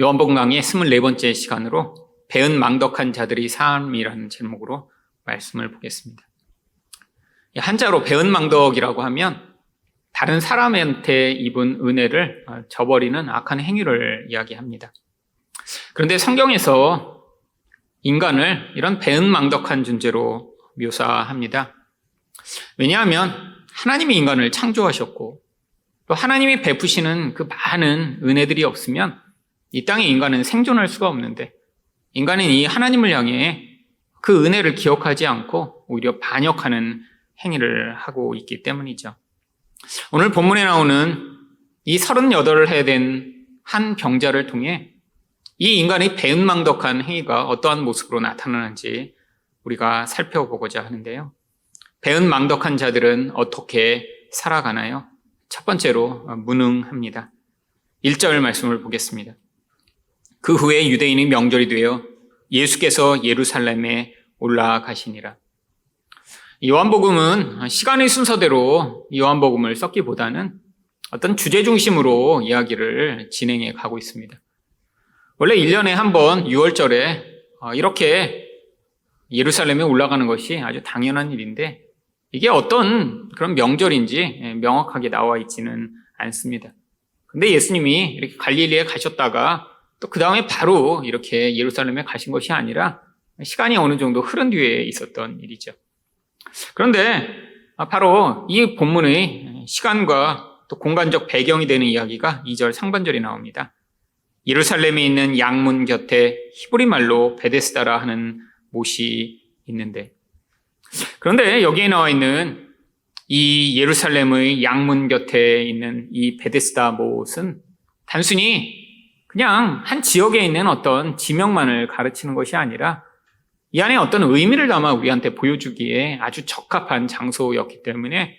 요한복음 강의 24번째 시간으로 배은망덕한 자들의 삶이라는 제목으로 말씀을 보겠습니다. 한자로 배은망덕이라고 하면 다른 사람한테 입은 은혜를 저버리는 악한 행위를 이야기합니다. 그런데 성경에서 인간을 이런 배은망덕한 존재로 묘사합니다. 왜냐하면 하나님이 인간을 창조하셨고 또 하나님이 베푸시는 그 많은 은혜들이 없으면 이 땅에 인간은 생존할 수가 없는데 인간은 이 하나님을 향해 그 은혜를 기억하지 않고 오히려 반역하는 행위를 하고 있기 때문이죠. 오늘 본문에 나오는 이 38해 된 한 병자를 통해 이 인간의 배은망덕한 행위가 어떠한 모습으로 나타나는지 우리가 살펴보고자 하는데요. 배은망덕한 자들은 어떻게 살아가나요? 첫 번째로 무능합니다. 1절 말씀을 보겠습니다. 그 후에 유대인의 명절이 되어 예수께서 예루살렘에 올라가시니라. 요한복음은 시간의 순서대로 요한복음을 썼기보다는 어떤 주제 중심으로 이야기를 진행해 가고 있습니다. 원래 1년에 한 번 6월절에 이렇게 예루살렘에 올라가는 것이 아주 당연한 일인데 이게 어떤 그런 명절인지 명확하게 나와 있지는 않습니다. 근데 예수님이 이렇게 갈릴리에 가셨다가 또 그 다음에 바로 이렇게 예루살렘에 가신 것이 아니라 시간이 어느 정도 흐른 뒤에 있었던 일이죠. 그런데 바로 이 본문의 시간과 또 공간적 배경이 되는 이야기가 2절 상반절에 나옵니다. 예루살렘에 있는 양문 곁에 히브리 말로 베데스다라 하는 못이 있는데, 그런데 여기에 나와 있는 이 예루살렘의 양문 곁에 있는 이 베데스다 못은 단순히 그냥 한 지역에 있는 어떤 지명만을 가르치는 것이 아니라 이 안에 어떤 의미를 담아 우리한테 보여주기에 아주 적합한 장소였기 때문에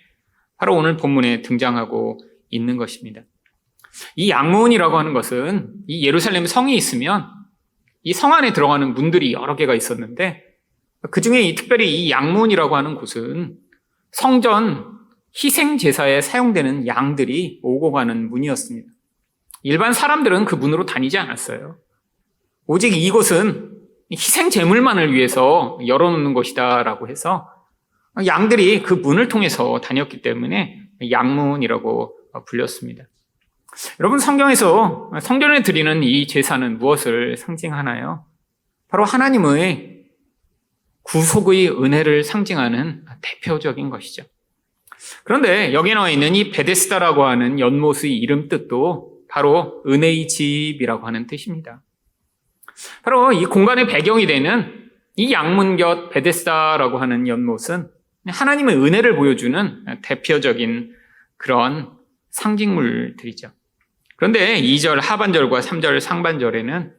바로 오늘 본문에 등장하고 있는 것입니다. 이 양문이라고 하는 것은 이 예루살렘 성이 있으면 이 성 안에 들어가는 문들이 여러 개가 있었는데 그 중에 특별히 이 양문이라고 하는 곳은 성전 희생 제사에 사용되는 양들이 오고 가는 문이었습니다. 일반 사람들은 그 문으로 다니지 않았어요. 오직 이곳은 희생 제물만을 위해서 열어놓는 것이다라고 해서 양들이 그 문을 통해서 다녔기 때문에 양문이라고 불렸습니다. 여러분, 성경에서 성전에 드리는 이 제사는 무엇을 상징하나요? 바로 하나님의 구속의 은혜를 상징하는 대표적인 것이죠. 그런데 여기에 나와 있는 이 베데스다라고 하는 연못의 이름 뜻도 바로 은혜의 집이라고 하는 뜻입니다. 바로 이 공간의 배경이 되는 이 양문 곁 베데스다라고 하는 연못은 하나님의 은혜를 보여주는 대표적인 그런 상징물들이죠. 그런데 2절 하반절과 3절 상반절에는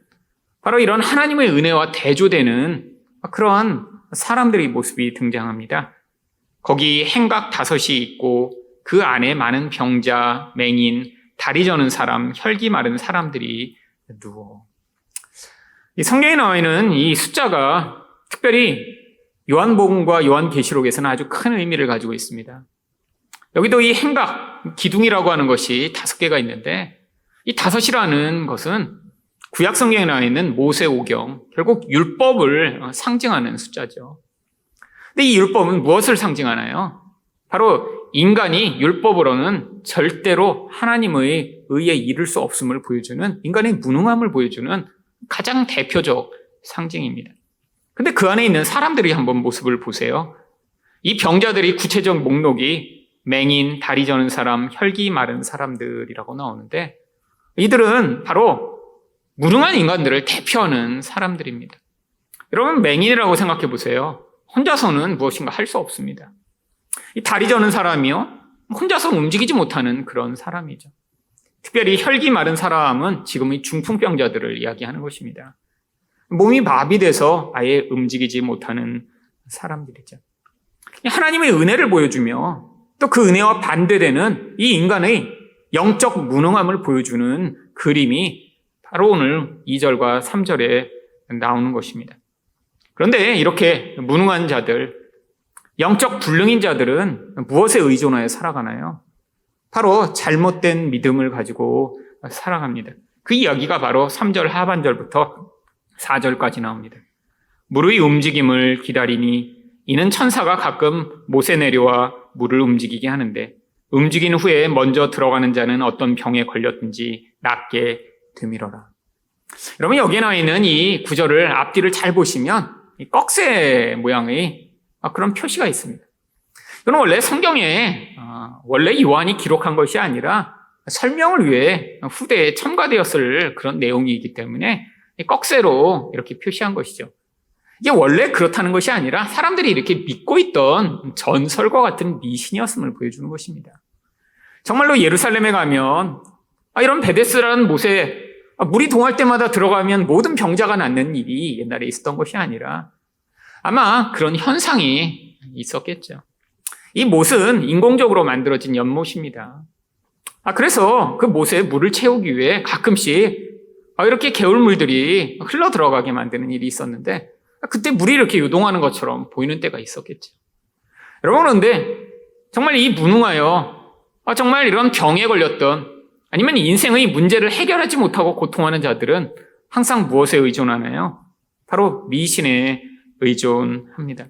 바로 이런 하나님의 은혜와 대조되는 그러한 사람들의 모습이 등장합니다. 거기 행각 5이 있고 그 안에 많은 병자, 맹인, 다리 저는 사람, 혈기 마른 사람들이 누워. 이 성경에 나와 있는 이 숫자가 특별히 요한복음과 요한계시록에서는 아주 큰 의미를 가지고 있습니다. 여기도 이 행각, 기둥이라고 하는 것이 5개가 있는데 이 5이라는 것은 구약 성경에 나와 있는 모세오경, 결국 율법을 상징하는 숫자죠. 근데 이 율법은 무엇을 상징하나요? 바로 인간이 율법으로는 절대로 하나님의 의에 이를 수 없음을 보여주는, 인간의 무능함을 보여주는 가장 대표적 상징입니다. 근데 그 안에 있는 사람들이 한번 모습을 보세요. 이 병자들이 구체적 목록이 맹인, 다리 저는 사람, 혈기 마른 사람들이라고 나오는데 이들은 바로 무능한 인간들을 대표하는 사람들입니다. 여러분, 맹인이라고 생각해 보세요. 혼자서는 무엇인가 할 수 없습니다. 이 다리 저는 사람이요, 혼자서 움직이지 못하는 그런 사람이죠. 특별히 혈기 마른 사람은 지금의 중풍병자들을 이야기하는 것입니다. 몸이 마비돼서 아예 움직이지 못하는 사람들이죠. 하나님의 은혜를 보여주며 또 그 은혜와 반대되는 이 인간의 영적 무능함을 보여주는 그림이 바로 오늘 2절과 3절에 나오는 것입니다. 그런데 이렇게 무능한 자들, 영적 불능인 자들은 무엇에 의존하여 살아가나요? 바로 잘못된 믿음을 가지고 살아갑니다. 그 이야기가 바로 3절 하반절부터 4절까지 나옵니다. 물의 움직임을 기다리니 이는 천사가 가끔 못에 내려와 물을 움직이게 하는데 움직인 후에 먼저 들어가는 자는 어떤 병에 걸렸든지 낫게 되밀어라. 여러분, 여기에 나와 있는 이 구절을 앞뒤를 잘 보시면 이 꺽쇠 모양의 그런 표시가 있습니다. 이건 원래 성경에 원래 요한이 기록한 것이 아니라 설명을 위해 후대에 첨가되었을 그런 내용이기 때문에 꺽쇠로 이렇게 표시한 것이죠. 이게 원래 그렇다는 것이 아니라 사람들이 이렇게 믿고 있던 전설과 같은 미신이었음을 보여주는 것입니다. 정말로 예루살렘에 가면 이런 베데스라는 못에 물이 동할 때마다 들어가면 모든 병자가 낫는 일이 옛날에 있었던 것이 아니라 아마 그런 현상이 있었겠죠. 이 못은 인공적으로 만들어진 연못입니다. 그래서 그 못에 물을 채우기 위해 가끔씩 이렇게 개울물들이 흘러 들어가게 만드는 일이 있었는데 그때 물이 이렇게 요동하는 것처럼 보이는 때가 있었겠죠. 여러분, 그런데 정말 이 무능하여 정말 이런 병에 걸렸던 아니면 인생의 문제를 해결하지 못하고 고통하는 자들은 항상 무엇에 의존하나요? 바로 미신에 의존합니다.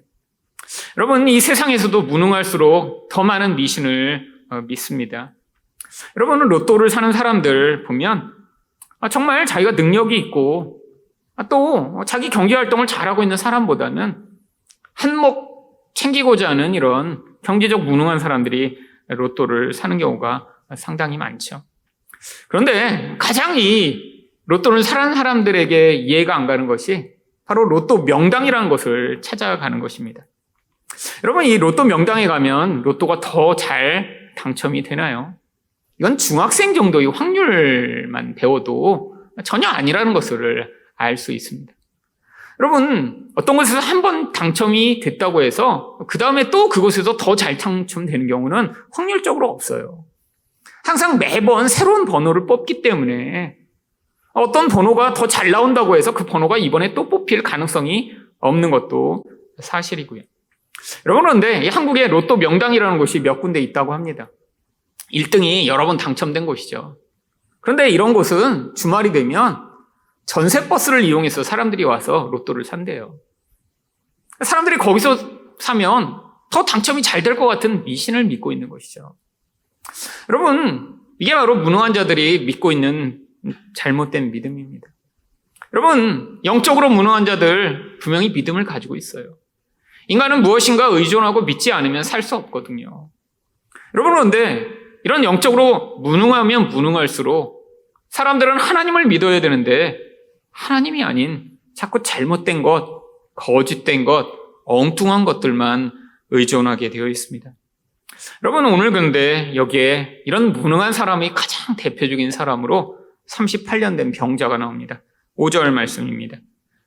여러분, 이 세상에서도 무능할수록 더 많은 미신을 믿습니다. 여러분, 로또를 사는 사람들 보면 정말 자기가 능력이 있고 또 자기 경제활동을 잘하고 있는 사람보다는 한몫 챙기고자 하는 이런 경제적 무능한 사람들이 로또를 사는 경우가 상당히 많죠. 그런데 가장 이 로또를 사는 사람들에게 이해가 안 가는 것이 바로 로또 명당이라는 것을 찾아가는 것입니다. 여러분, 이 로또 명당에 가면 로또가 더 잘 당첨이 되나요? 이건 중학생 정도의 확률만 배워도 전혀 아니라는 것을 알 수 있습니다. 여러분, 어떤 곳에서 한 번 당첨이 됐다고 해서 그 다음에 또 그곳에서 더 잘 당첨되는 경우는 확률적으로 없어요. 항상 매번 새로운 번호를 뽑기 때문에 어떤 번호가 더 잘 나온다고 해서 그 번호가 이번에 또 뽑힐 가능성이 없는 것도 사실이고요. 여러분, 그런데 이 한국에 로또 명당이라는 곳이 몇 군데 있다고 합니다. 1등이 여러 번 당첨된 곳이죠. 그런데 이런 곳은 주말이 되면 전세버스를 이용해서 사람들이 와서 로또를 산대요. 사람들이 거기서 사면 더 당첨이 잘 될 것 같은 미신을 믿고 있는 것이죠. 여러분, 이게 바로 무능한 자들이 믿고 있는 잘못된 믿음입니다. 여러분, 영적으로 무능한 자들 분명히 믿음을 가지고 있어요. 인간은 무엇인가 의존하고 믿지 않으면 살 수 없거든요. 여러분, 그런데 이런 영적으로 무능하면 무능할수록 사람들은 하나님을 믿어야 되는데 하나님이 아닌 자꾸 잘못된 것, 거짓된 것, 엉뚱한 것들만 의존하게 되어 있습니다. 여러분, 오늘 근데 여기에 이런 무능한 사람이 가장 대표적인 사람으로 38년 된 병자가 나옵니다. 5절 말씀입니다.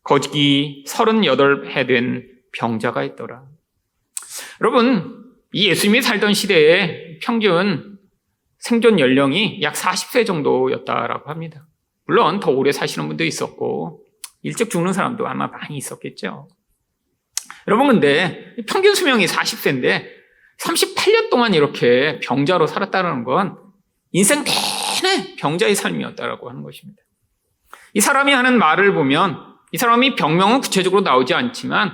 거기 38해 된 병자가 있더라. 여러분, 이 예수님이 살던 시대에 평균 생존 연령이 약 40세 정도였다라고 합니다. 물론 더 오래 사시는 분도 있었고 일찍 죽는 사람도 아마 많이 있었겠죠. 여러분, 근데 평균 수명이 40세인데 38년 동안 이렇게 병자로 살았다는 건 인생 내내 병자의 삶이었다라고 하는 것입니다. 이 사람이 하는 말을 보면 이 사람이 병명은 구체적으로 나오지 않지만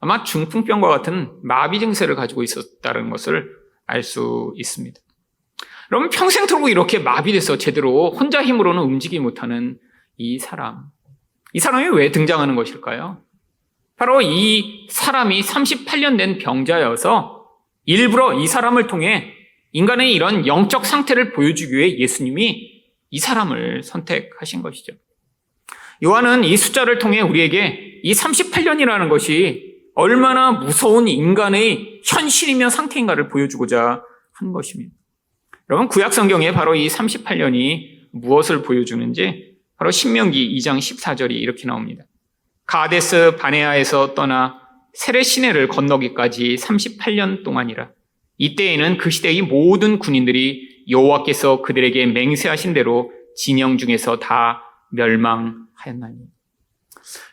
아마 중풍병과 같은 마비 증세를 가지고 있었다는 것을 알 수 있습니다. 여러분, 평생토록 이렇게 마비돼서 제대로 혼자 힘으로는 움직이지 못하는 이 사람이 왜 등장하는 것일까요? 바로 이 사람이 38년 된 병자여서 일부러 이 사람을 통해 인간의 이런 영적 상태를 보여주기 위해 예수님이 이 사람을 선택하신 것이죠. 요한은 이 숫자를 통해 우리에게 이 38년이라는 것이 얼마나 무서운 인간의 현실이며 상태인가를 보여주고자 한 것입니다. 여러분, 구약 성경에 바로 이 38년이 무엇을 보여주는지 바로 신명기 2장 14절이 이렇게 나옵니다. 가데스 바네아에서 떠나 세레 시내를 건너기까지 38년 동안이라. 이때에는 그 시대의 모든 군인들이 여호와께서 그들에게 맹세하신 대로 진영 중에서 다 멸망하였나니.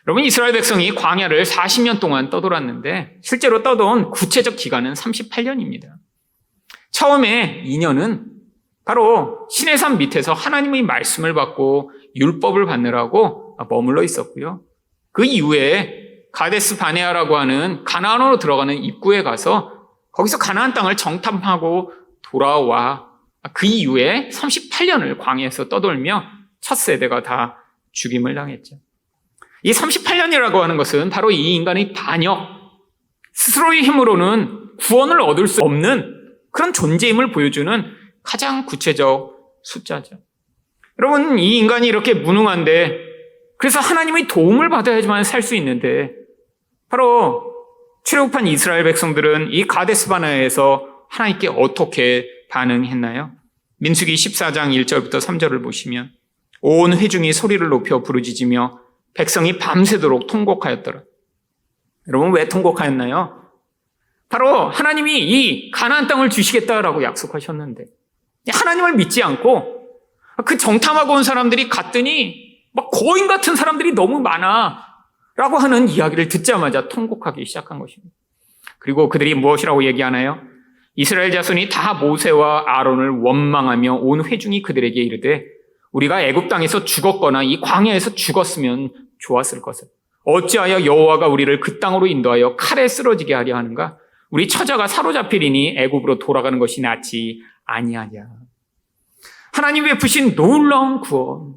여러분, 이스라엘 백성이 광야를 40년 동안 떠돌았는데 실제로 떠돈 구체적 기간은 38년입니다. 처음에 2년은 바로 시내산 밑에서 하나님의 말씀을 받고 율법을 받느라고 머물러 있었고요. 그 이후에 가데스 바네아라고 하는 가나안으로 들어가는 입구에 가서 거기서 가나안 땅을 정탐하고 돌아와 그 이후에 38년을 광야에서 떠돌며 첫 세대가 다 죽임을 당했죠. 이 38년이라고 하는 것은 바로 이 인간의 반역, 스스로의 힘으로는 구원을 얻을 수 없는 그런 존재임을 보여주는 가장 구체적 숫자죠. 여러분, 이 인간이 이렇게 무능한데 그래서 하나님의 도움을 받아야지만 살 수 있는데 바로 출애굽한 이스라엘 백성들은 이 가데스 바네아에서 하나님께 어떻게 반응했나요? 민수기 14장 1절부터 3절을 보시면 온 회중이 소리를 높여 부르짖으며 백성이 밤새도록 통곡하였더라. 여러분, 왜 통곡하였나요? 바로 하나님이 이 가나안 땅을 주시겠다라고 약속하셨는데 하나님을 믿지 않고 그 정탐하고 온 사람들이 갔더니 막 거인 같은 사람들이 너무 많아 라고 하는 이야기를 듣자마자 통곡하기 시작한 것입니다. 그리고 그들이 무엇이라고 얘기하나요? 이스라엘 자손이 다 모세와 아론을 원망하며 온 회중이 그들에게 이르되 우리가 애굽 땅에서 죽었거나 이 광야에서 죽었으면 좋았을 것을. 어찌하여 여호와가 우리를 그 땅으로 인도하여 칼에 쓰러지게 하려 하는가? 우리 처자가 사로잡히리니 애굽으로 돌아가는 것이 낫지 아니하냐. 하나님이 베푸신 놀라운 구원,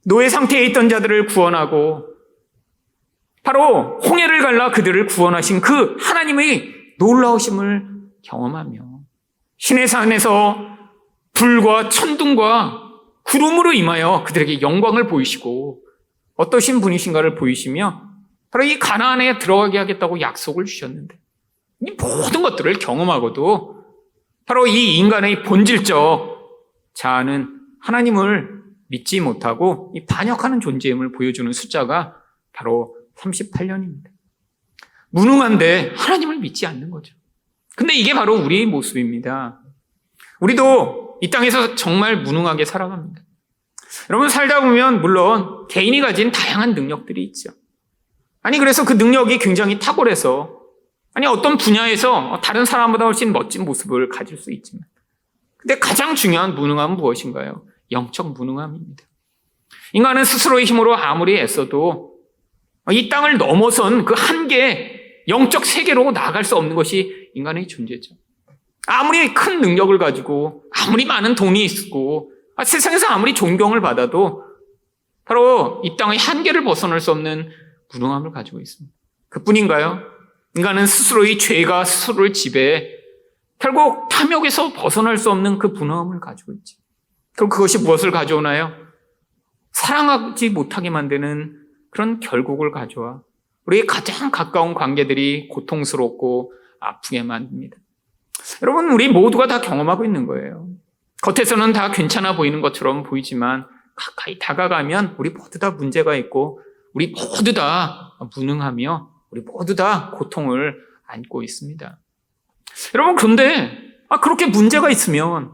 노예 상태에 있던 자들을 구원하고 바로 홍해를 갈라 그들을 구원하신 그 하나님의 놀라우심을 경험하며 시내산에서 불과 천둥과 구름으로 임하여 그들에게 영광을 보이시고 어떠신 분이신가를 보이시며 바로 이 가나안에 들어가게 하겠다고 약속을 주셨는데 이 모든 것들을 경험하고도 바로 이 인간의 본질적 자아는 하나님을 믿지 못하고 이 반역하는 존재임을 보여주는 숫자가 바로 38년입니다. 무능한데 하나님을 믿지 않는 거죠. 근데 이게 바로 우리의 모습입니다. 우리도 이 땅에서 정말 무능하게 살아갑니다. 여러분, 살다 보면 물론 개인이 가진 다양한 능력들이 있죠. 아니, 그래서 그 능력이 굉장히 탁월해서 어떤 분야에서 다른 사람보다 훨씬 멋진 모습을 가질 수 있지만 근데 가장 중요한 무능함은 무엇인가요? 영적 무능함입니다. 인간은 스스로의 힘으로 아무리 애써도 이 땅을 넘어선 그 한계, 영적 세계로 나아갈 수 없는 것이 인간의 존재죠. 아무리 큰 능력을 가지고 아무리 많은 돈이 있고 세상에서 아무리 존경을 받아도 바로 이 땅의 한계를 벗어날 수 없는 무능함을 가지고 있습니다. 그뿐인가요? 인간은 스스로의 죄가 스스로를 지배해 결국 탐욕에서 벗어날 수 없는 그 무능함을 가지고 있죠. 그럼 그것이 무엇을 가져오나요? 사랑하지 못하게 만드는 그런 결국을 가져와 우리의 가장 가까운 관계들이 고통스럽고 아프게 만듭니다. 여러분, 우리 모두가 다 경험하고 있는 거예요. 겉에서는 다 괜찮아 보이는 것처럼 보이지만 가까이 다가가면 우리 모두 다 문제가 있고 우리 모두 다 무능하며 우리 모두 다 고통을 안고 있습니다. 여러분, 그런데 그렇게 문제가 있으면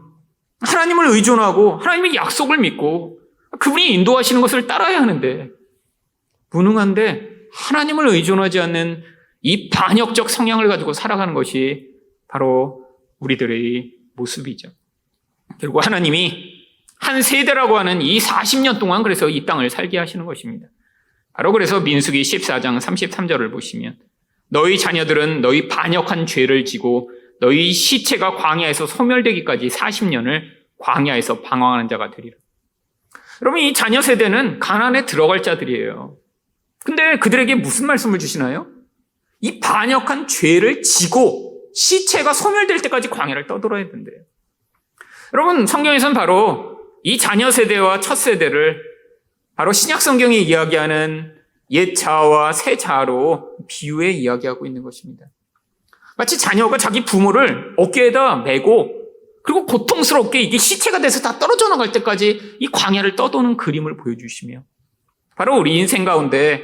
하나님을 의존하고 하나님의 약속을 믿고 그분이 인도하시는 것을 따라야 하는데 무능한데 하나님을 의존하지 않는 이 반역적 성향을 가지고 살아가는 것이 바로 우리들의 모습이죠. 결국 하나님이 한 세대라고 하는 이 40년 동안 그래서 이 땅을 살게 하시는 것입니다. 바로 그래서 민수기 14장 33절을 보시면 너희 자녀들은 너희 반역한 죄를 지고 너희 시체가 광야에서 소멸되기까지 40년을 광야에서 방황하는 자가 되리라. 여러분, 이 자녀 세대는 가나안에 들어갈 자들이에요. 근데 그들에게 무슨 말씀을 주시나요? 이 반역한 죄를 지고 시체가 소멸될 때까지 광야를 떠돌아야 된대요. 여러분, 성경에서는 바로 이 자녀 세대와 첫 세대를 바로 신약 성경이 이야기하는 옛 자아와 새 자아로 비유해 이야기하고 있는 것입니다. 마치 자녀가 자기 부모를 어깨에다 메고 그리고 고통스럽게 이게 시체가 돼서 다 떨어져 나갈 때까지 이 광야를 떠도는 그림을 보여주시며 바로 우리 인생 가운데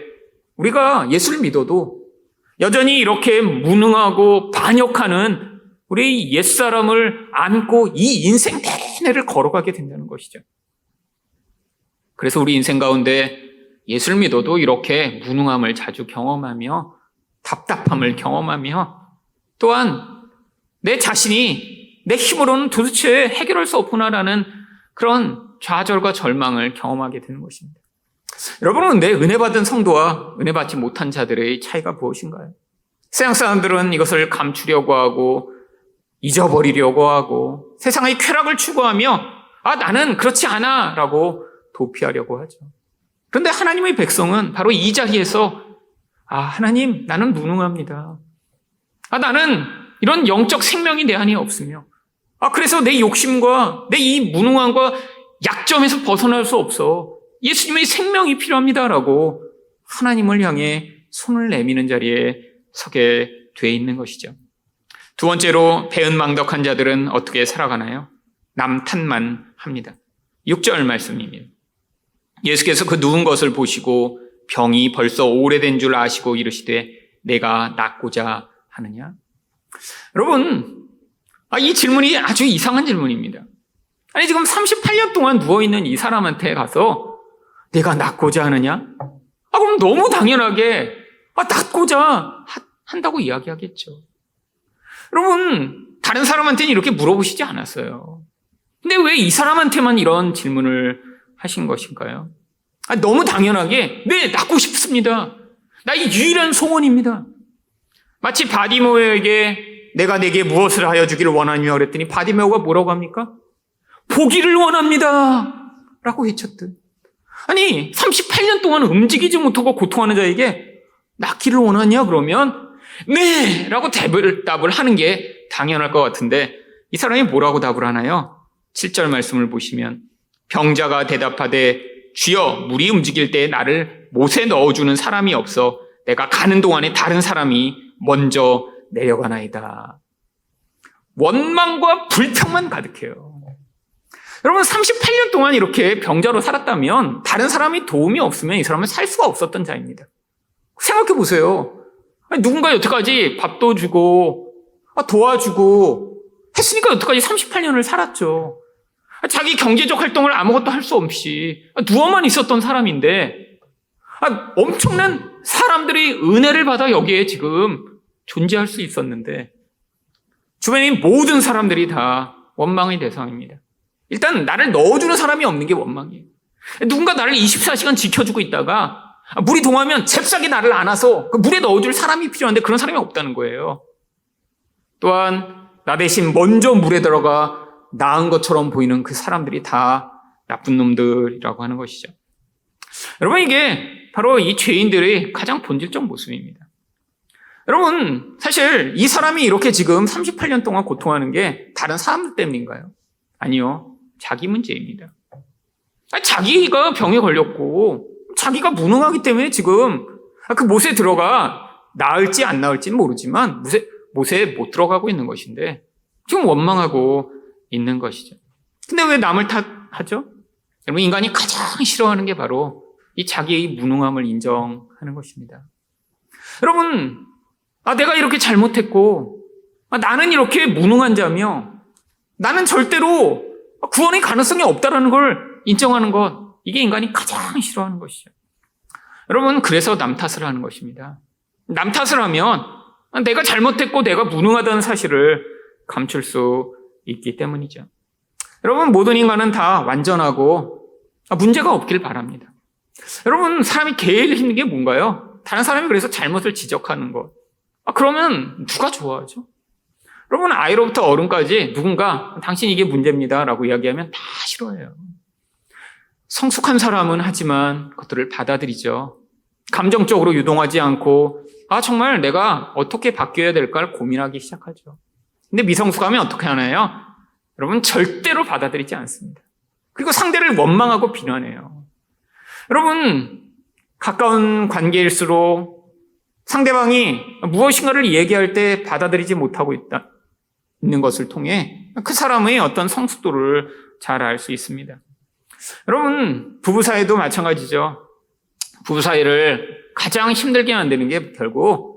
우리가 예수를 믿어도 여전히 이렇게 무능하고 반역하는 우리 옛사람을 안고 이 인생 내내를 걸어가게 된다는 것이죠. 그래서 우리 인생 가운데 예수를 믿어도 이렇게 무능함을 자주 경험하며 답답함을 경험하며 또한 내 자신이 내 힘으로는 도대체 해결할 수 없구나라는 그런 좌절과 절망을 경험하게 되는 것입니다. 여러분은 근데 은혜 받은 성도와 은혜 받지 못한 자들의 차이가 무엇인가요? 세상 사람들은 이것을 감추려고 하고 잊어버리려고 하고 세상의 쾌락을 추구하며 나는 그렇지 않아 라고 도피하려고 하죠. 그런데 하나님의 백성은 바로 이 자리에서 하나님, 나는 무능합니다. 나는 이런 영적 생명이 내 안에 없으며 그래서 내 욕심과 내 이 무능함과 약점에서 벗어날 수 없어. 예수님의 생명이 필요합니다라고 하나님을 향해 손을 내미는 자리에 서게 돼 있는 것이죠. 두 번째로 배은망덕한 자들은 어떻게 살아가나요? 남 탓만 합니다. 6절 말씀입니다. 예수께서 그 누운 것을 보시고 병이 벌써 오래된 줄 아시고 이르시되 내가 낫고자 하느냐? 여러분, 이 질문이 아주 이상한 질문입니다. 아니 지금 38년 동안 누워있는 이 사람한테 가서 내가 낫고자 하느냐? 그럼 너무 당연하게 낫고자 한다고 이야기하겠죠. 여러분, 다른 사람한테는 이렇게 물어보시지 않았어요. 근데 왜 이 사람한테만 이런 질문을 하신 것인가요? 너무 당연하게 네, 낫고 싶습니다. 나의 유일한 소원입니다. 마치 바디메오에게 내가 내게 무엇을 하여 주기를 원하느냐 그랬더니 바디메오가 뭐라고 합니까? 보기를 원합니다 라고 외쳤듯, 아니 38년 동안 움직이지 못하고 고통하는 자에게 낫기를 원하냐 그러면 네 라고 답을 하는 게 당연할 것 같은데 이 사람이 뭐라고 답을 하나요? 7절 말씀을 보시면 병자가 대답하되 주여 물이 움직일 때 나를 못에 넣어주는 사람이 없어 내가 가는 동안에 다른 사람이 먼저 내려가나이다. 원망과 불평만 가득해요. 여러분, 38년 동안 이렇게 병자로 살았다면 다른 사람이 도움이 없으면 이 사람은 살 수가 없었던 자입니다. 생각해 보세요. 누군가 여태까지 밥도 주고 도와주고 했으니까 여태까지 38년을 살았죠. 자기 경제적 활동을 아무것도 할 수 없이 누워만 있었던 사람인데 엄청난 사람들이 은혜를 받아 여기에 지금 존재할 수 있었는데 주변에 있는 모든 사람들이 다 원망의 대상입니다. 일단 나를 넣어주는 사람이 없는 게 원망이에요. 누군가 나를 24시간 지켜주고 있다가 물이 동하면 잽싸게 나를 안아서 그 물에 넣어줄 사람이 필요한데 그런 사람이 없다는 거예요. 또한 나 대신 먼저 물에 들어가 나은 것처럼 보이는 그 사람들이 다 나쁜 놈들이라고 하는 것이죠. 여러분, 이게 바로 이 죄인들의 가장 본질적 모습입니다. 여러분, 사실 이 사람이 이렇게 지금 38년 동안 고통하는 게 다른 사람들 때문인가요? 아니요. 자기 문제입니다. 자기가 병에 걸렸고 자기가 무능하기 때문에 지금 그 못에 들어가 나을지 안 나을지는 모르지만 못에 못 들어가고 있는 것인데 지금 원망하고 있는 것이죠. 근데 왜 남을 탓하죠? 여러분, 인간이 가장 싫어하는 게 바로 이 자기의 무능함을 인정하는 것입니다. 여러분, 내가 이렇게 잘못했고 나는 이렇게 무능한 자며 나는 절대로 구원의 가능성이 없다는 걸 인정하는 것, 이게 인간이 가장 싫어하는 것이죠. 여러분, 그래서 남 탓을 하는 것입니다. 남 탓을 하면 내가 잘못했고 내가 무능하다는 사실을 감출 수 있기 때문이죠. 여러분, 모든 인간은 다 완전하고 문제가 없길 바랍니다. 여러분, 사람이 제일 힘든 게 뭔가요? 다른 사람이 그래서 잘못을 지적하는 것. 그러면 누가 좋아하죠? 여러분, 아이로부터 어른까지 누군가 당신 이게 문제입니다 라고 이야기하면 다 싫어해요. 성숙한 사람은 하지만 그것들을 받아들이죠. 감정적으로 유동하지 않고 정말 내가 어떻게 바뀌어야 될까를 고민하기 시작하죠. 근데 미성숙하면 어떻게 하나요? 여러분, 절대로 받아들이지 않습니다. 그리고 상대를 원망하고 비난해요. 여러분, 가까운 관계일수록 상대방이 무엇인가를 얘기할 때 받아들이지 못하고 있는 것을 통해 그 사람의 어떤 성숙도를 잘 알 수 있습니다. 여러분, 부부 사이도 마찬가지죠. 부부 사이를 가장 힘들게 만드는 게 결국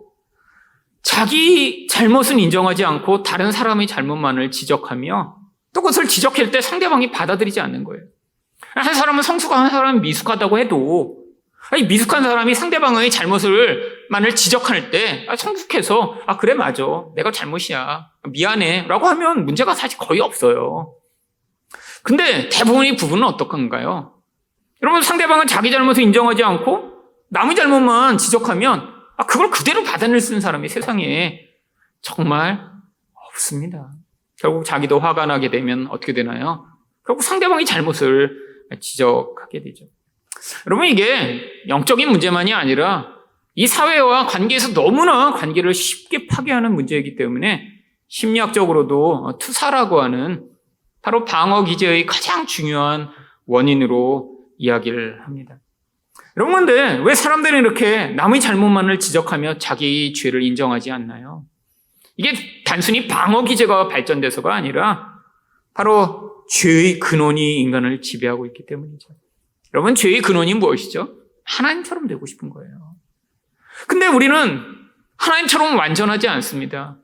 자기 잘못은 인정하지 않고 다른 사람의 잘못만을 지적하며 또 그것을 지적할 때 상대방이 받아들이지 않는 거예요. 한 사람은 성숙한, 한 사람은 미숙하다고 해도 미숙한 사람이 상대방의 잘못을 잘못을만을 지적할 때 성숙해서 그래 맞아 내가 잘못이야 미안해 라고 하면 문제가 사실 거의 없어요. 근데 대부분의 부분은 어떡한가요? 여러분 상대방은 자기 잘못을 인정하지 않고 남의 잘못만 지적하면 그걸 그대로 받아낼 수 있는 사람이 세상에 정말 없습니다. 결국 자기도 화가 나게 되면 어떻게 되나요? 결국 상대방의 잘못을 지적하게 되죠. 여러분 이게 영적인 문제만이 아니라 이 사회와 관계에서 너무나 관계를 쉽게 파괴하는 문제이기 때문에 심리학적으로도 투사라고 하는 바로 방어 기제의 가장 중요한 원인으로 이야기를 합니다. 여러분 근데 왜 사람들은 이렇게 남의 잘못만을 지적하며 자기 죄를 인정하지 않나요? 이게 단순히 방어 기제가 발전돼서가 아니라 바로 죄의 근원이 인간을 지배하고 있기 때문이죠. 여러분 죄의 근원이 무엇이죠? 하나님처럼 되고 싶은 거예요. 근데 우리는 하나님처럼 완전하지 않습니다.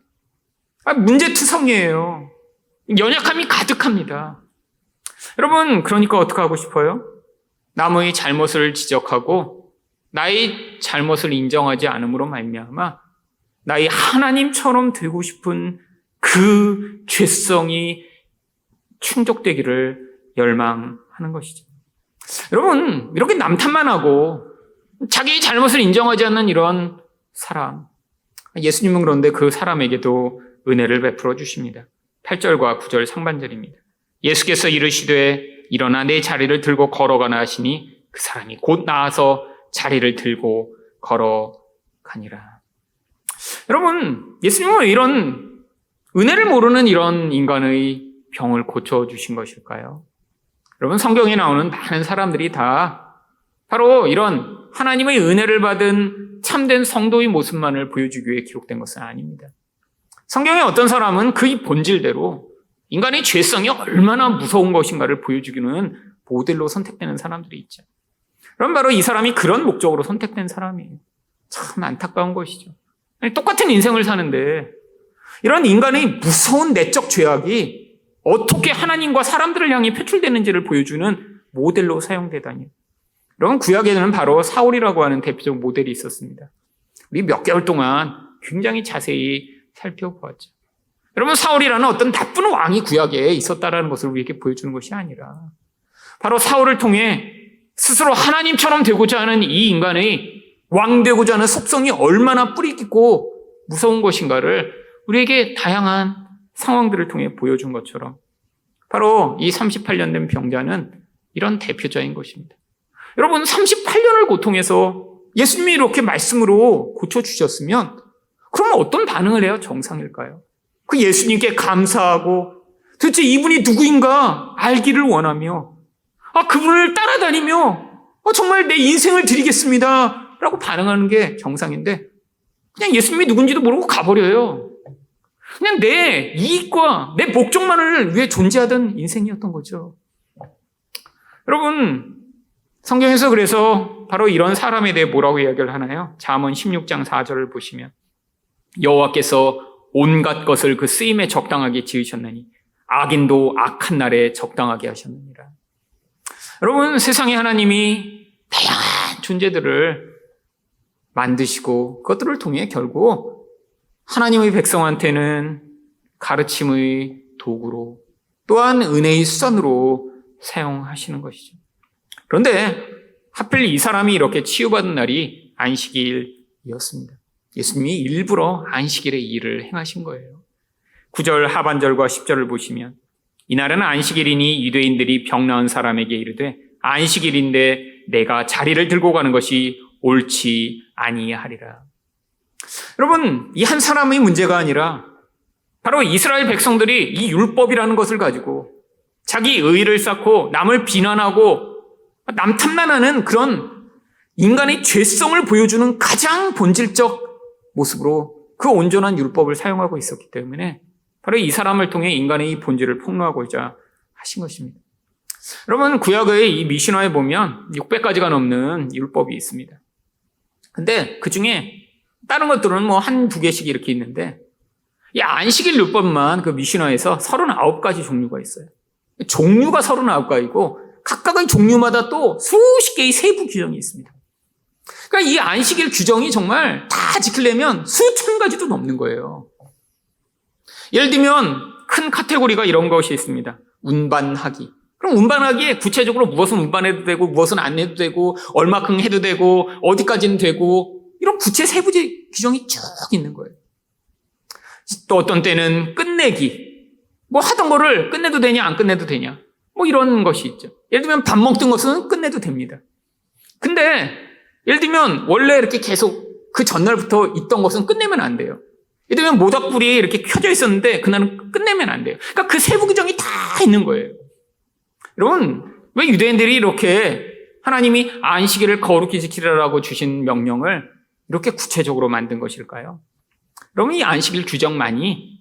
문제투성이에요. 연약함이 가득합니다. 여러분 그러니까 어떻게 하고 싶어요? 남의 잘못을 지적하고 나의 잘못을 인정하지 않음으로 말미암아 나의 하나님처럼 되고 싶은 그 죄성이 충족되기를 열망하는 것이죠. 여러분 이렇게 남탓만 하고 자기 잘못을 인정하지 않는 이런 사람, 예수님은 그런데 그 사람에게도 은혜를 베풀어 주십니다. 8절과 9절 상반절입니다. 예수께서 이르시되 일어나 내 자리를 들고 걸어가나 하시니 그 사람이 곧 나아서 자리를 들고 걸어가니라. 여러분 예수님은 이런 은혜를 모르는 이런 인간의 병을 고쳐주신 것일까요? 여러분 성경에 나오는 많은 사람들이 다 바로 이런 하나님의 은혜를 받은 참된 성도의 모습만을 보여주기 위해 기록된 것은 아닙니다. 성경에 어떤 사람은 그의 본질대로 인간의 죄성이 얼마나 무서운 것인가를 보여주기는 모델로 선택되는 사람들이 있죠. 그럼 바로 이 사람이 그런 목적으로 선택된 사람이에요. 참 안타까운 것이죠. 똑같은 인생을 사는데 이런 인간의 무서운 내적 죄악이 어떻게 하나님과 사람들을 향해 표출되는지를 보여주는 모델로 사용되다니. 이런 구약에는 바로 사울이라고 하는 대표적 모델이 있었습니다. 우리 몇 개월 동안 굉장히 자세히 살펴보았죠. 여러분 사울이라는 어떤 나쁜 왕이 구약에 있었다라는 것을 우리에게 보여주는 것이 아니라 바로 사울을 통해 스스로 하나님처럼 되고자 하는 이 인간의 왕 되고자 하는 섭성이 얼마나 뿌리 깊고 무서운 것인가를 우리에게 다양한 상황들을 통해 보여준 것처럼 바로 이 38년 된 병자는 이런 대표자인 것입니다. 여러분 38년을 고통해서 예수님이 이렇게 말씀으로 고쳐주셨으면 그러면 어떤 반응을 해야 정상일까요? 그 예수님께 감사하고 도대체 이분이 누구인가 알기를 원하며 그분을 따라다니며 정말 내 인생을 드리겠습니다 라고 반응하는 게 정상인데 그냥 예수님이 누군지도 모르고 가버려요. 그냥 내 이익과 내 목적만을 위해 존재하던 인생이었던 거죠. 여러분 성경에서 그래서 바로 이런 사람에 대해 뭐라고 이야기를 하나요? 잠언 16장 4절을 보시면 여호와께서 온갖 것을 그 쓰임에 적당하게 지으셨나니 악인도 악한 날에 적당하게 하셨느니라. 여러분 세상에 하나님이 다양한 존재들을 만드시고 그것들을 통해 결국 하나님의 백성한테는 가르침의 도구로 또한 은혜의 수단으로 사용하시는 것이죠. 그런데 하필 이 사람이 이렇게 치유받은 날이 안식일이었습니다. 예수님이 일부러 안식일에 이 일을 행하신 거예요. 9절 하반절과 10절을 보시면 이날은 안식일이니 유대인들이 병 나은 사람에게 이르되 안식일인데 내가 자리를 들고 가는 것이 옳지 아니하리라. 여러분 이 한 사람의 문제가 아니라 바로 이스라엘 백성들이 이 율법이라는 것을 가지고 자기 의의를 쌓고 남을 비난하고 남 탐난하는 그런 인간의 죄성을 보여주는 가장 본질적 모습으로 그 온전한 율법을 사용하고 있었기 때문에 바로 이 사람을 통해 인간의 본질을 폭로하고자 하신 것입니다. 여러분 구약의 이 미신화에 보면 600가지가 넘는 율법이 있습니다. 근데 그 중에 다른 것들은 뭐 한두 개씩 이렇게 있는데 이 안식일 율법만 그 미신화에서 39가지 종류가 있어요. 종류가 39가지고 각각의 종류마다 또 수십 개의 세부 규정이 있습니다. 그러니까 이 안식일 규정이 정말 다 지키려면 수천 가지도 넘는 거예요. 예를 들면 큰 카테고리가 이런 것이 있습니다. 운반하기. 그럼 운반하기에 구체적으로 무엇은 운반해도 되고 무엇은 안 해도 되고 얼마큼 해도 되고 어디까지는 되고 이런 구체 세부적 규정이 쭉 있는 거예요. 또 어떤 때는 끝내기. 뭐 하던 거를 끝내도 되냐 안 끝내도 되냐. 뭐 이런 것이 있죠. 예를 들면 밥 먹던 것은 끝내도 됩니다. 근데 예를 들면 원래 이렇게 계속 그 전날부터 있던 것은 끝내면 안 돼요. 예를 들면 모닥불이 이렇게 켜져 있었는데 그날은 끝내면 안 돼요. 그러니까 그 세부 규정이 다 있는 거예요. 여러분, 왜 유대인들이 이렇게 하나님이 안식일을 거룩히 지키라고 주신 명령을 이렇게 구체적으로 만든 것일까요? 여러분, 이 안식일 규정만이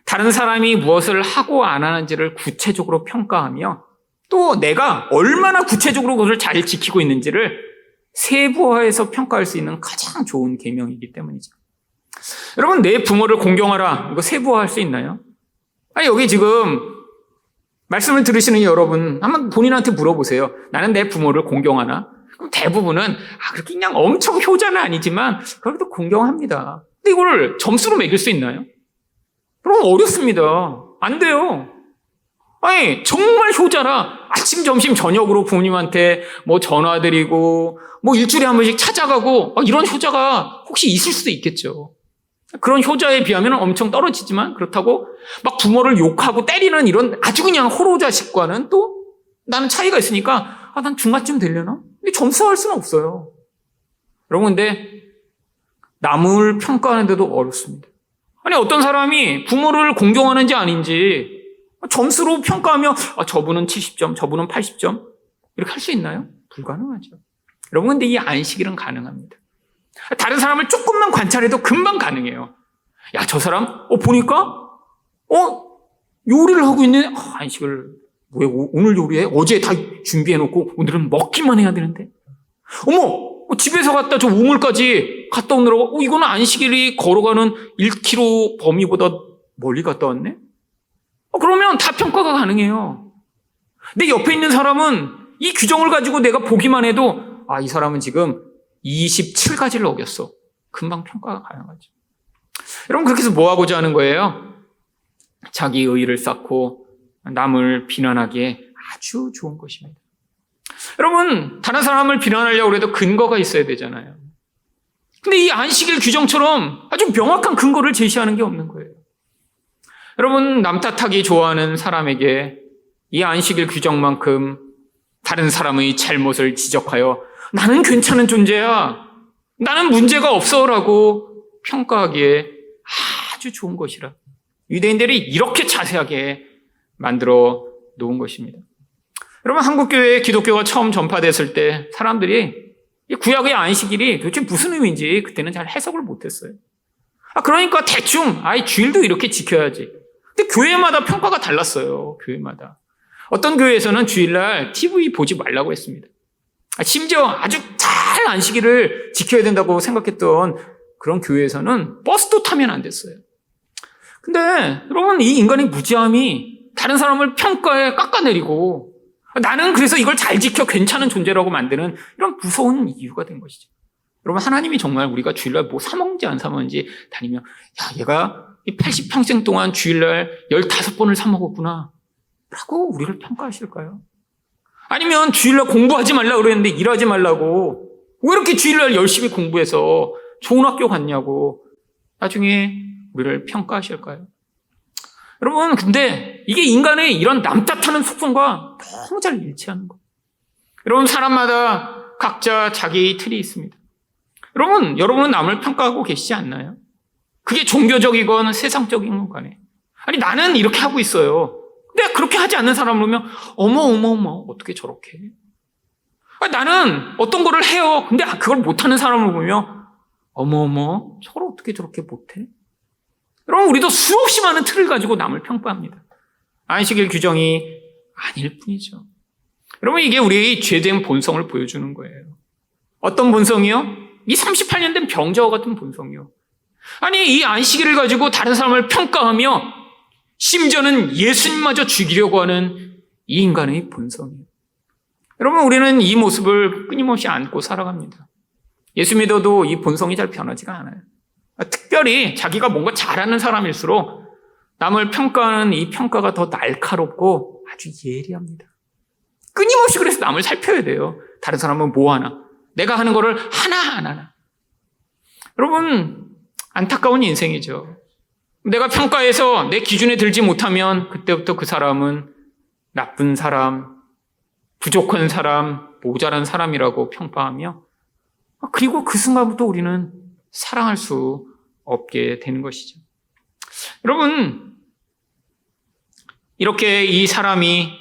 다른 사람이 무엇을 하고 안 하는지를 구체적으로 평가하며 또 내가 얼마나 구체적으로 그것을 잘 지키고 있는지를 세부화해서 평가할 수 있는 가장 좋은 계명이기 때문이죠. 여러분, 내 부모를 공경하라. 이거 세부화할 수 있나요? 아니, 여기 지금 말씀을 들으시는 여러분, 한번 본인한테 물어보세요. 나는 내 부모를 공경하나? 그럼 대부분은, 그렇게 그냥 엄청 효자는 아니지만, 그래도 공경합니다. 근데 이걸 점수로 매길 수 있나요? 그럼 어렵습니다. 안 돼요. 아니, 정말 효자라 아침, 점심, 저녁으로 부모님한테 뭐 전화드리고, 뭐 일주일에 한 번씩 찾아가고, 이런 효자가 혹시 있을 수도 있겠죠. 그런 효자에 비하면 엄청 떨어지지만 그렇다고 막 부모를 욕하고 때리는 이런 아주 그냥 호로자식과는 또 나는 차이가 있으니까 난 중간쯤 되려나? 근데 점수할 수는 없어요. 여러분, 근데 남을 평가하는데도 어렵습니다. 아니, 어떤 사람이 부모를 공경하는지 아닌지 점수로 평가하며 저분은 70점, 저분은 80점 이렇게 할 수 있나요? 불가능하죠. 여러분, 근데 이 안식일은 가능합니다. 다른 사람을 조금만 관찰해도 금방 가능해요. 야, 저 사람 보니까 요리를 하고 있네. 안식을 왜 오늘 요리해? 어제 다 준비해놓고 오늘은 먹기만 해야 되는데. 어머, 집에서 갔다 저 우물까지 갔다 오느라고 이거는 안식일이 걸어가는 1km 범위보다 멀리 갔다 왔네. 그러면 다 평가가 가능해요. 내 옆에 있는 사람은 이 규정을 가지고 내가 보기만 해도 이 사람은 지금 27가지를 어겼어. 금방 평가가 가능하죠. 여러분, 그렇게 해서 뭐 하고자 하는 거예요? 자기 의의를 쌓고 남을 비난하기에 아주 좋은 것입니다. 여러분, 다른 사람을 비난하려고 해도 근거가 있어야 되잖아요. 근데 이 안식일 규정처럼 아주 명확한 근거를 제시하는 게 없는 거예요. 여러분, 남 탓하기 좋아하는 사람에게 이 안식일 규정만큼 다른 사람의 잘못을 지적하여 나는 괜찮은 존재야, 나는 문제가 없어라고 평가하기에 아주 좋은 것이라 유대인들이 이렇게 자세하게 만들어 놓은 것입니다. 여러분, 한국교회에 기독교가 처음 전파됐을 때 사람들이 이 구약의 안식일이 도대체 무슨 의미인지 그때는 잘 해석을 못했어요. 그러니까 대충 주일도 이렇게 지켜야지. 근데 교회마다 평가가 달랐어요. 교회마다. 어떤 교회에서는 주일날 TV 보지 말라고 했습니다. 심지어 아주 잘 안식일을 지켜야 된다고 생각했던 그런 교회에서는 버스도 타면 안 됐어요. 근데 여러분, 이 인간의 무지함이 다른 사람을 평가에 깎아내리고 나는 그래서 이걸 잘 지켜 괜찮은 존재라고 만드는 이런 무서운 이유가 된 것이죠. 여러분, 하나님이 정말 우리가 주일날 뭐 사먹는지 안 사먹는지 다니며 얘가 80평생 동안 주일날 15번을 사먹었구나 라고 우리를 평가하실까요? 아니면 주일날 공부하지 말라고 그랬는데 일하지 말라고 왜 이렇게 주일날 열심히 공부해서 좋은 학교 갔냐고 나중에 우리를 평가하실까요? 여러분, 근데 이게 인간의 이런 남 탓하는 속성과 너무 잘 일치하는 거예요. 여러분, 사람마다 각자 자기 틀이 있습니다. 여러분은 남을 평가하고 계시지 않나요? 그게 종교적이건 세상적인 건 간에. 아니, 나는 이렇게 하고 있어요. 근데 그렇게 하지 않는 사람을 보면 어머 어떻게 저렇게 해? 나는 어떤 거를 해요. 근데 그걸 못하는 사람을 보면 어머 저걸 어떻게 저렇게 못해? 여러분, 우리도 수없이 많은 틀을 가지고 남을 평가합니다. 안식일 규정이 아닐 뿐이죠. 여러분, 이게 우리의 죄된 본성을 보여주는 거예요. 어떤 본성이요? 이 38년 된 병자와 같은 본성이요. 아니, 이 안식일을 가지고 다른 사람을 평가하며 심지어는 예수님마저 죽이려고 하는 이 인간의 본성이에요. 여러분, 우리는 이 모습을 끊임없이 안고 살아갑니다. 예수 믿어도 이 본성이 잘 변하지가 않아요. 특별히 자기가 뭔가 잘하는 사람일수록 남을 평가하는 이 평가가 더 날카롭고 아주 예리합니다. 끊임없이 그래서 남을 살펴야 돼요. 다른 사람은 뭐 하나? 내가 하는 거를 하나 안 하나? 여러분, 안타까운 인생이죠. 내가 평가해서 내 기준에 들지 못하면 그때부터 그 사람은 나쁜 사람, 부족한 사람, 모자란 사람이라고 평가하며 그리고 그 순간부터 우리는 사랑할 수 없게 되는 것이죠. 여러분, 이렇게 이 사람이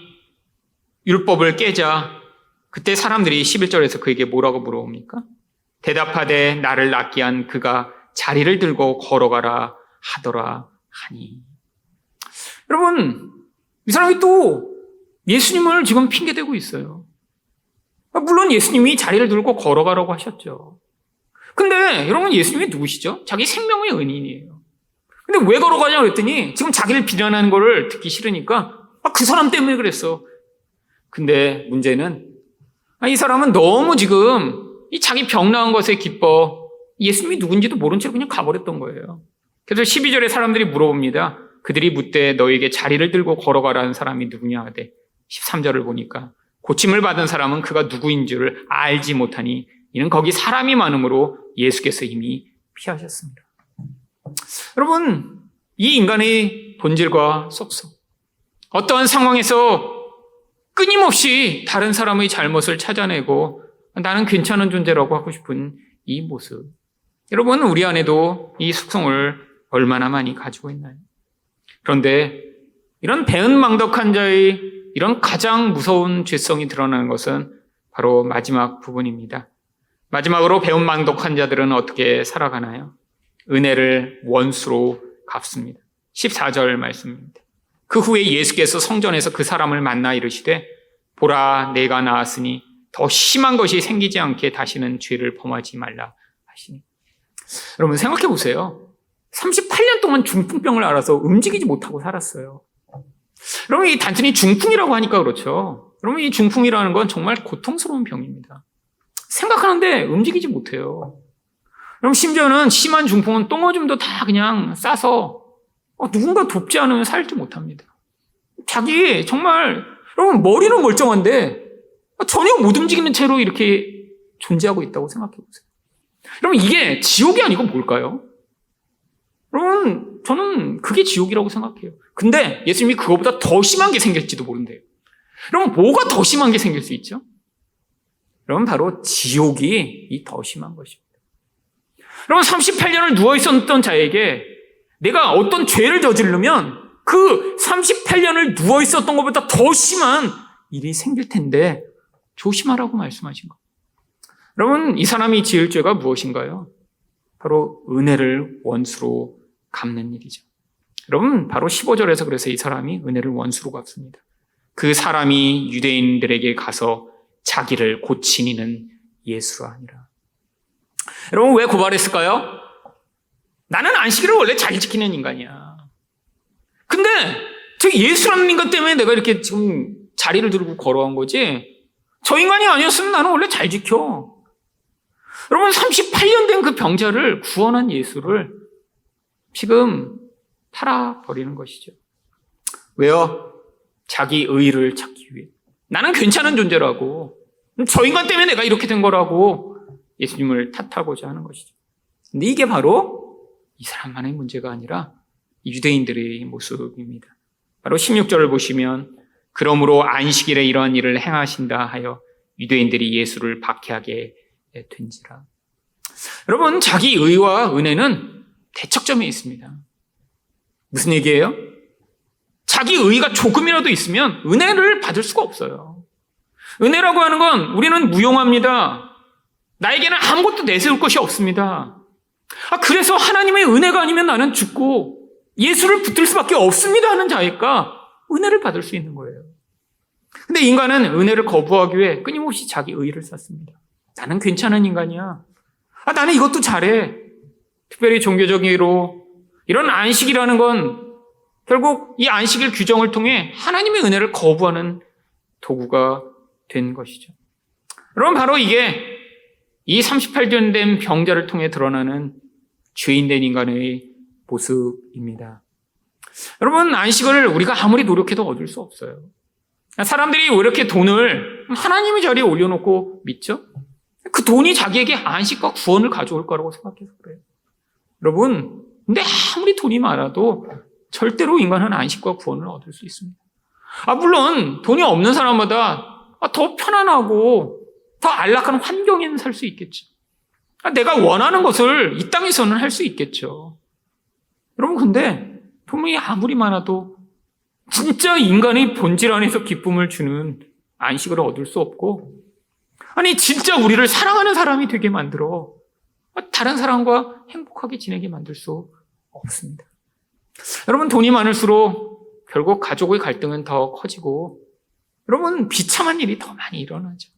율법을 깨자 그때 사람들이 11절에서 그에게 뭐라고 물어옵니까? 대답하되 나를 낫게 한 그가 자리를 들고 걸어가라 하더라 하니. 여러분, 이 사람이 또 예수님을 지금 핑계대고 있어요. 물론 예수님이 자리를 들고 걸어가라고 하셨죠. 근데 여러분, 예수님이 누구시죠? 자기 생명의 은인이에요. 근데 왜 걸어가냐고 그랬더니 지금 자기를 비난하는 거를 듣기 싫으니까 그 사람 때문에 그랬어. 근데 문제는 이 사람은 너무 지금 이 자기 병 나은 것에 기뻐 예수님이 누군지도 모른 채로 그냥 가버렸던 거예요. 그래서 12절에 사람들이 물어봅니다. 그들이 묻되 너에게 자리를 들고 걸어가라는 사람이 누구냐 하되 13절을 보니까 고침을 받은 사람은 그가 누구인 줄을 알지 못하니 이는 거기 사람이 많음으로 예수께서 이미 피하셨습니다. 여러분, 이 인간의 본질과 속성, 어떠한 상황에서 끊임없이 다른 사람의 잘못을 찾아내고 나는 괜찮은 존재라고 하고 싶은 이 모습, 여러분, 우리 안에도 이 속성을 얼마나 많이 가지고 있나요? 그런데 이런 배은망덕한 자의 이런 가장 무서운 죄성이 드러나는 것은 바로 마지막 부분입니다. 마지막으로 배은망덕한 자들은 어떻게 살아가나요? 은혜를 원수로 갚습니다. 14절 말씀입니다. 그 후에 예수께서 성전에서 그 사람을 만나 이르시되 보라 내가 나았으니 더 심한 것이 생기지 않게 다시는 죄를 범하지 말라 하시니. 여러분 생각해 보세요. 38년 동안 중풍병을 앓아서 움직이지 못하고 살았어요. 여러분 이 단순히 중풍이라고 하니까 그렇죠. 여러분 이 중풍이라는 건 정말 고통스러운 병입니다. 생각하는데 움직이지 못해요. 그럼 심지어는 심한 중풍은 똥오줌도 다 그냥 싸서 누군가 돕지 않으면 살지 못합니다. 자기 정말 여러분 머리는 멀쩡한데 전혀 못 움직이는 채로 이렇게 존재하고 있다고 생각해 보세요. 여러분 이게 지옥이 아니고 뭘까요? 여러분 저는 그게 지옥이라고 생각해요. 근데 예수님이 그거보다 더 심한 게 생길지도 모른대요. 여러분 뭐가 더 심한 게 생길 수 있죠? 여러분 바로 지옥이 이 더 심한 것입니다. 여러분 38년을 누워있었던 자에게 내가 어떤 죄를 저지르면 그 38년을 누워있었던 것보다 더 심한 일이 생길 텐데 조심하라고 말씀하신 것. 여러분 이 사람이 지을 죄가 무엇인가요? 바로 은혜를 원수로 갚는 일이죠. 여러분 바로 15절에서 그래서 이 사람이 은혜를 원수로 갚습니다. 그 사람이 유대인들에게 가서 자기를 고친 이는 예수라 하니라. 여러분 왜 고발했을까요? 나는 안식일을 원래 잘 지키는 인간이야. 근데 저 예수라는 인간 때문에 내가 이렇게 지금 자리를 들고 걸어간 거지 저 인간이 아니었으면 나는 원래 잘 지켜. 여러분 38년 된 그 병자를 구원한 예수를 지금 팔아버리는 것이죠. 왜요? 자기 의의를 찾기 위해. 나는 괜찮은 존재라고. 저 인간 때문에 내가 이렇게 된 거라고 예수님을 탓하고자 하는 것이죠. 근데 이게 바로 이 사람만의 문제가 아니라 유대인들의 모습입니다. 바로 16절을 보시면 그러므로 안식일에 이러한 일을 행하신다 하여 유대인들이 예수를 박해하게 된지라. 여러분 자기 의와 은혜는 대척점에 있습니다. 무슨 얘기예요? 자기 의가 조금이라도 있으면 은혜를 받을 수가 없어요. 은혜라고 하는 건 우리는 무용합니다. 나에게는 아무것도 내세울 것이 없습니다. 그래서 하나님의 은혜가 아니면 나는 죽고 예수를 붙들 수밖에 없습니다 하는 자니까 은혜를 받을 수 있는 거예요. 근데 인간은 은혜를 거부하기 위해 끊임없이 자기 의의를 쌓습니다. 나는 괜찮은 인간이야. 나는 이것도 잘해. 특별히 종교적으로 이런 안식이라는 건 결국 이 안식일 규정을 통해 하나님의 은혜를 거부하는 도구가 된 것이죠. 여러분 바로 이게 이 38년 된 병자를 통해 드러나는 죄인된 인간의 모습입니다. 여러분, 안식을 우리가 아무리 노력해도 얻을 수 없어요. 사람들이 왜 이렇게 돈을 하나님의 자리에 올려놓고 믿죠? 그 돈이 자기에게 안식과 구원을 가져올 거라고 생각해서 그래요. 여러분, 근데 아무리 돈이 많아도 절대로 인간은 안식과 구원을 얻을 수 있습니다. 물론 돈이 없는 사람마다 더 편안하고 더 안락한 환경에는 살 수 있겠죠. 내가 원하는 것을 이 땅에서는 할 수 있겠죠. 여러분, 근데 돈이 아무리 많아도 진짜 인간의 본질 안에서 기쁨을 주는 안식을 얻을 수 없고, 진짜 우리를 사랑하는 사람이 되게 만들어 다른 사람과 행복하게 지내게 만들 수 없습니다. 여러분, 돈이 많을수록 결국 가족의 갈등은 더 커지고, 여러분, 비참한 일이 더 많이 일어나죠.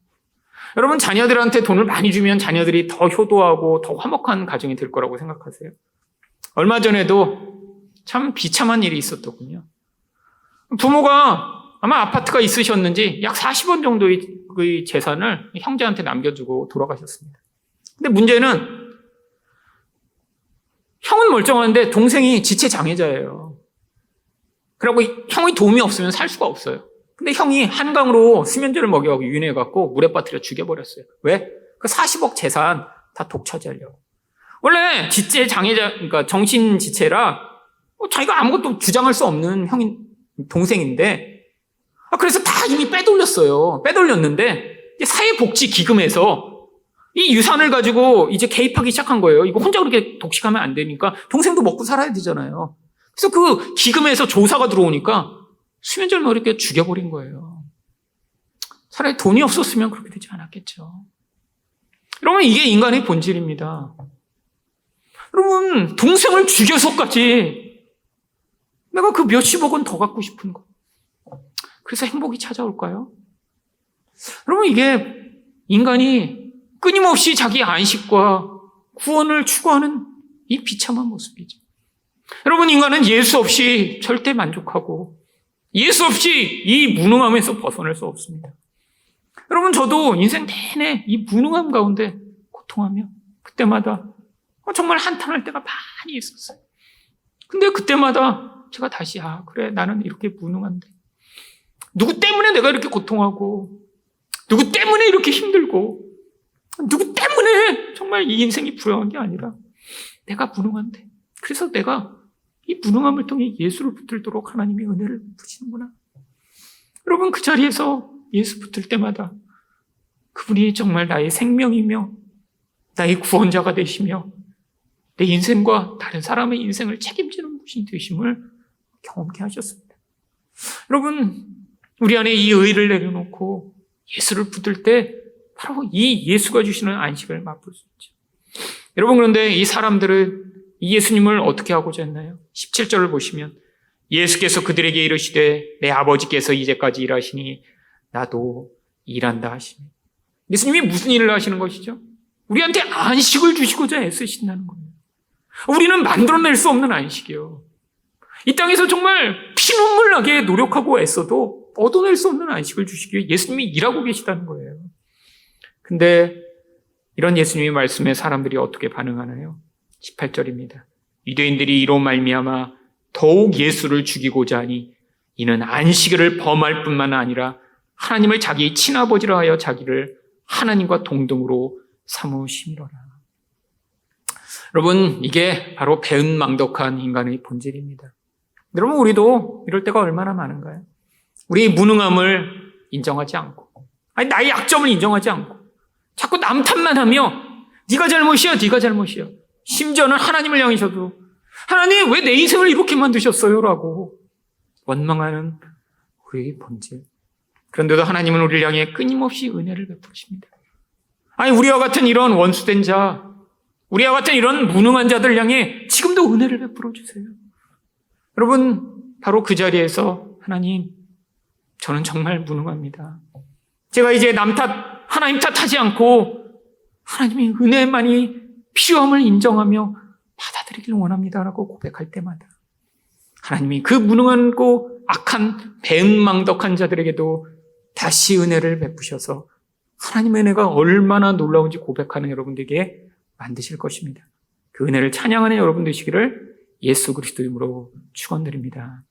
여러분, 자녀들한테 돈을 많이 주면 자녀들이 더 효도하고 더 화목한 가정이 될 거라고 생각하세요? 얼마 전에도 참 비참한 일이 있었더군요. 부모가 아마 아파트가 있으셨는지 약 40원 정도의 재산을 형제한테 남겨주고 돌아가셨습니다. 근데 문제는 형은 멀쩡한데 동생이 지체장애자예요. 그리고 형의 도움이 없으면 살 수가 없어요. 근데 형이 한강으로 수면제를 먹여갖고 유인해갖고 물에 빠뜨려 죽여버렸어요. 왜? 그 40억 재산 다 독차지하려고. 원래 지체장애자, 그러니까 정신지체라 자기가 아무것도 주장할 수 없는 동생인데, 그래서 다 이미 빼돌렸어요. 빼돌렸는데, 사회복지기금에서 이 유산을 가지고 이제 개입하기 시작한 거예요. 이거 혼자 그렇게 독식하면 안 되니까 동생도 먹고 살아야 되잖아요. 그래서 그 기금에서 조사가 들어오니까 수면제를 이렇게 죽여버린 거예요. 차라리 돈이 없었으면 그렇게 되지 않았겠죠. 여러분, 이게 인간의 본질입니다. 여러분, 동생을 죽여서까지 내가 그 몇십억은 더 갖고 싶은 거. 그래서 행복이 찾아올까요? 여러분, 이게 인간이 끊임없이 자기 안식과 구원을 추구하는 이 비참한 모습이죠. 여러분, 인간은 예수 없이 절대 만족하고 예수 없이 이 무능함에서 벗어날 수 없습니다. 여러분, 저도 인생 내내 이 무능함 가운데 고통하며 그때마다 정말 한탄할 때가 많이 있었어요. 근데 그때마다 제가 다시 그래, 나는 이렇게 무능한데 누구 때문에 내가 이렇게 고통하고 누구 때문에 이렇게 힘들고 누구 때문에 정말 이 인생이 불행한 게 아니라 내가 무능한데, 그래서 내가 이 무능함을 통해 예수를 붙들도록 하나님이 은혜를 부시는구나. 여러분, 그 자리에서 예수 붙들 때마다 그분이 정말 나의 생명이며 나의 구원자가 되시며 내 인생과 다른 사람의 인생을 책임지는 분이 되심을 경험케 하셨습니다. 여러분, 우리 안에 이 의의를 내려놓고 예수를 붙들 때 바로 이 예수가 주시는 안식을 맛볼 수 있죠. 여러분, 그런데 이 사람들은 이 예수님을 어떻게 하고자 했나요? 17절을 보시면 예수께서 그들에게 이르시되 내 아버지께서 이제까지 일하시니 나도 일한다 하시니. 예수님이 무슨 일을 하시는 것이죠? 우리한테 안식을 주시고자 애쓰신다는 거예요. 우리는 만들어낼 수 없는 안식이요. 이 땅에서 정말 피눈물 나게 노력하고 애써도 얻어낼 수 없는 안식을 주시기 위해 예수님이 일하고 계시다는 거예요. 근데 이런 예수님의 말씀에 사람들이 어떻게 반응하나요? 18절입니다. 유대인들이 이로 말미암아 더욱 예수를 죽이고자 하니 이는 안식일을 범할 뿐만 아니라 하나님을 자기의 친아버지라 하여 자기를 하나님과 동등으로 삼으심이로라. 여러분, 이게 바로 배은망덕한 인간의 본질입니다. 여러분, 우리도 이럴 때가 얼마나 많은가요? 우리의 무능함을 인정하지 않고, 나의 약점을 인정하지 않고 자꾸 남 탓만 하며 네가 잘못이야, 네가 잘못이야. 심지어는 하나님을 향해서도 하나님, 왜 내 인생을 이렇게 만드셨어요? 라고 원망하는 우리의 본질. 그런데도 하나님은 우리를 향해 끊임없이 은혜를 베푸십니다. 우리와 같은 이런 원수된 자, 우리와 같은 이런 무능한 자들 향해 지금도 은혜를 베풀어 주세요. 여러분, 바로 그 자리에서 하나님, 저는 정말 무능합니다. 제가 이제 남 탓, 하나님 탓하지 않고 하나님의 은혜만이 필요함을 인정하며 받아들이길 원합니다라고 고백할 때마다 하나님이 그 무능하고 악한 배은망덕한 자들에게도 다시 은혜를 베푸셔서 하나님의 은혜가 얼마나 놀라운지 고백하는 여러분 되게 만드실 것입니다. 그 은혜를 찬양하는 여러분 되시기를 예수 그리스도 이름으로 축원드립니다.